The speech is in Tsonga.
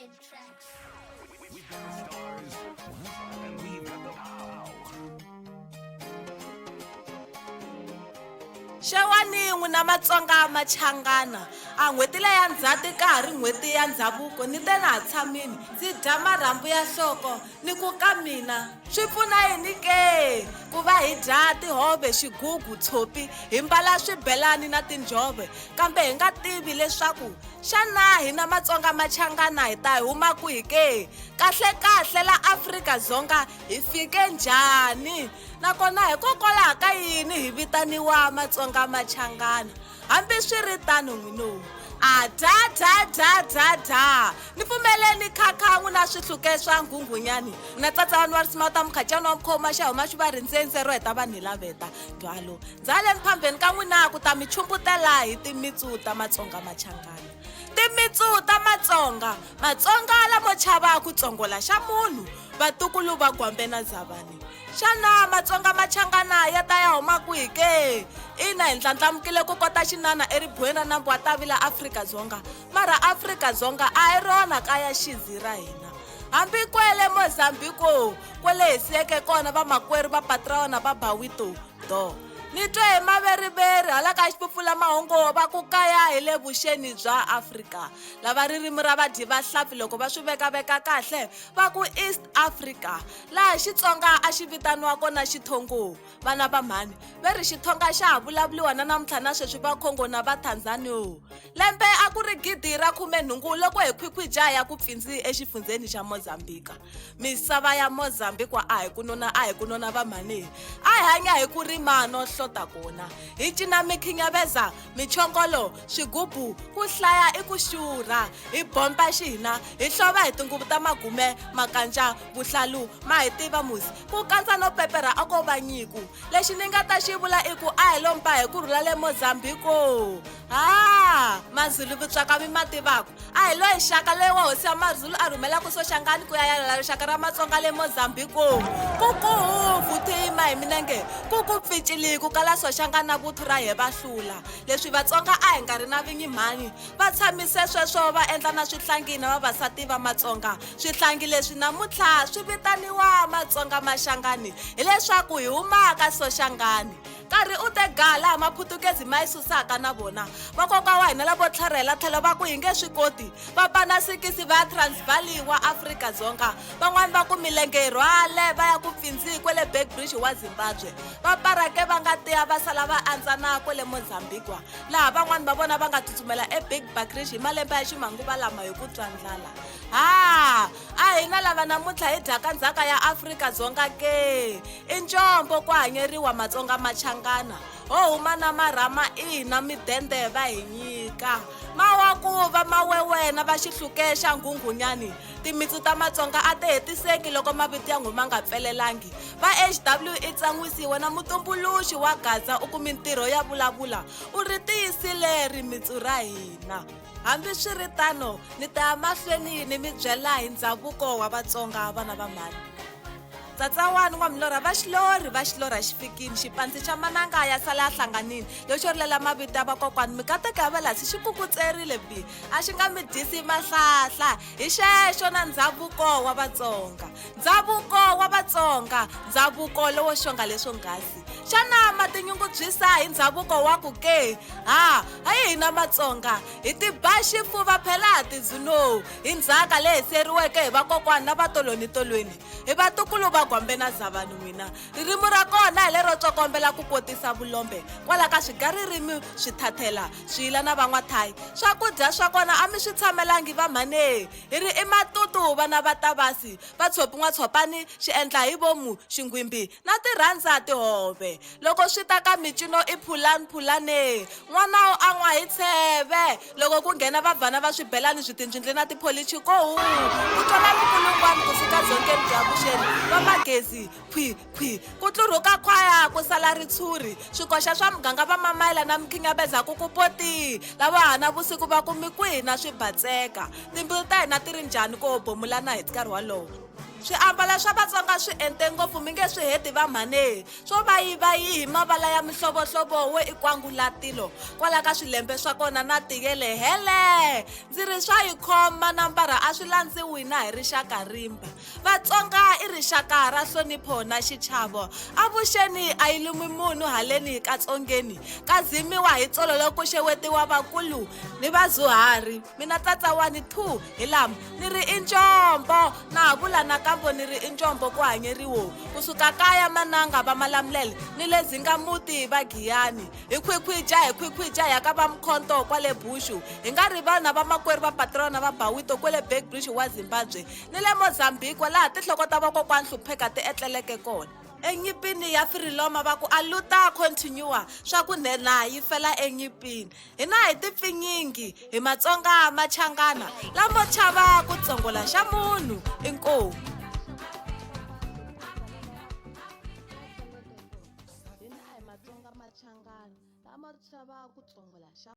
We've got the stars and we've got the pow. Xewani n'wina Matsonga machangana a n'hweti leya Ndzhati ka ha ri n'hweti ya ndhavuko ni te na ha tshamini ndzi dya marhambu ya nhloko ni ku ka mina swi pfuna yini ke ku va hi dya tihove xigugu tshopi hi mbala swibelani na tinjhovo kambe hi nga tivi leswaku xana hina Matsonga machangana hi ta hi huma kwihi ke kahle la Afrika-Dzonga hi fike njhani nakona hikokwalaho ka yini hi vitaniwa Matsonga machangana hambi swi ri tano n'winomu a dya ni pfumeleni khakhan'wi na swihluke swa nghunghunyani na Tsatsawani wa risima ta mukhacani wa mukhoma xa huma xi va rindzenze ro heta vanhu laveta dwalo ndzaleni phambeni ka n'wina ku ta mi chumputela hi timitsu ta Matsonga machangana timitsu ta Matsonga lamo chava ku tsongola xa munhu vatukulu va gwambe na Zavani xana Matsonga machangana ya ta ya huma kwihi ke ina hi ndlandlamukile ku kota xinana eribuweni ra nambu wa Tavila Afrika-Dzonga mara Afrika-Dzonga a hi rona kaya xizi ra hina hambi kwele Mozambique kwele hi siyeke kona vamakwerhu va patrona va Bawito do ni twe hi maveriveri hala ka xiphupfulamahungu va ku kaya hi le vuxeni bya Afrika lava ririmi ra vadyi vahlampfi loko va swi vekaveka kahle va ku East Africa laha Xitsonga a xi vitaniwa kona xithongo vana va mhani ve ri xithonga xa ha vulavuliwa na namuntlha na sweswi va Congo na va Tanzania lembe a ku ri gidi ra 18 loko hi khwikhwija ya ku pfinzi exifundzeni xa Mozambique misava ya Mozambique a hi ku nona va mhani a hi hanya hi ku rima no hlota kona hi cina mikhinyaveza michongolo swigubu ku hlaya i ku xurha hi bomba xihina hi hlova hi tinguvu ta magume makanja vuhlalu ma hi tiva musi ku kandza no pepera a ko va nyiku lexi ni nga ta xi vula i ku a hi lomba hi ku rhula le Mozambique Mazulu vutswaka mi ma tivaka a hi lo hi xaka leyi wa hosi ya Mazulu a rhumelaku Soshangani ku ya yalela rixaka ra Matsonga le Mozambique ku vuthima hi minenge ku pficili ku kala Soshangani na vuthu ra he va hlula leswi Vatsonga a hi nga ri na vinyimani va tshamise sweswo va endla na swihlangi na vavasati va Matsonga swihlangi leswi namuntlha swi vitaniwa Matsonga maxangani hileswaku hi huma ka Soshangani nkarhi u te gala maphutukezi ma yi susaka na vona vakoka wa hina lavo tlharihela tlhelo va ku hi nge swi koti va pana sikisi va Transvaal wa Afrika-Dzonga van'wani va ku milenge hi rhwale va ya ku pfinzi kwele Bridge wa Zimbabwe va parake va nga tiya va sala va andzana kwele Mozambique laha van'wani va vona va nga tsutsumela Bridge hi malembe ya ximanguva lama hi ku twa ndlala a hina lava namuntlha hi dyaka ndzhaka ya Afrika-Dzonga ke i ncombo ku hanyeriwa Matsonga machangana ho huma na marhama ina midende va hi nyika mawakuva mawewena va xihluke xa nghunghunyani timitsu ta Matsonga a ti hetiseki loko mavito ya n'wima nga pfelelangi va HW i tsan'wisiwe na mutumbuluxi wa Gaza u ku mintirho ya vulavula u ri tiyisile rimitsu ra hina hambi swi ri tano ni ta ya mahlweni ni mi byela hi ndhavuko wa Vatsonga vana va mhani Tsatsawani wa milorha va xilorha xi fikini xipandzi xa mananga ya sala ya hlanganini lexo rilela mavito ya vakokwani mikateko ya velasi xi kukutserile bi a xi nga mi dyisi mahlahla hi xexo na ndhavuko wa Vatsonga ndhavuko lowo xonga leswo ngasi xana ma tinyungubyisa hi ndhavuko wa ku ke hi hina Matsonga hi ti ba xifuva phela ha tizuno hi ndzhaka leyi seriweke hi vakokwani na vatolweni hi vatukulu va gwambe na Zavani n'wina ririmi ra kona hi lero tsokombela ku kotisa vulombe kwala ka swigaririmi swithathela swiyila na van'wathayi swakudya swa kona a mi swi tshamelangi va mhane hi ri i matutu vana va Tavasi va tshopi n'watshopani xi endla hi vomu xingwimbi na tirhandza tihove loko swi ta ka micino i phulane n'wana a n'wa hi tsheve loko ku nghena vavhana va swibelani switindlindli na tipolichi ku twana mikulungwani ku fika dzongeni bya vuxeni va magezi khwi ku tluruka khwaya ku sala ritshuri swikoxa swa muganga va mamayela na mikhinyabeza ku poti lava hana vusiku va kumi kwihi na swibatseka timbilu ta hina ti ri njhani ko bomulana hi nkarhi walowo swiambalo swa Vatsonga swi ente ngopfu mi nge swi heti va mhane swo vayivayi hi mavala ya mihlovohlovo wo ikwangulatilo kwala ka swilembe swa kona na tigele hele ndzi ri swa hi khoma nambara a swi landziwi na hi rixaka rimba. Vatsonga i rixaka ra nhlonipho na xichavo. Avuxeni a yi lumi munhu haleni hi katsongeni ka dzimiwa hi tsololo ku xewetiwa vakulu ni vazuhari. Mina Tsatsawani 2 hi lama ni ri i ncombo na ha vula nakambe ni ri i ncombo ku hanyeriwo kusuka kaya mananga va malamulele ni le Zingamuti va Giyani hi khwikhwija ya ka va Mkhonto kwale Bushu hi nga rivali na vamakwerhu va patrona va Bawito kwale Bridge wa Zimbabwe ni le Mozambique laha tinhloko ta vakokwani hlupheka ti etleleke kona. Enyipini ya Firiloma va ku aluta continua swa ku nena yi fela enyipini hina hi tipfinyingi hi Matsonga machangana lamo chava ku tsongola xa munhu inkomu. Hina hi Matsonga machangana lamo chava ku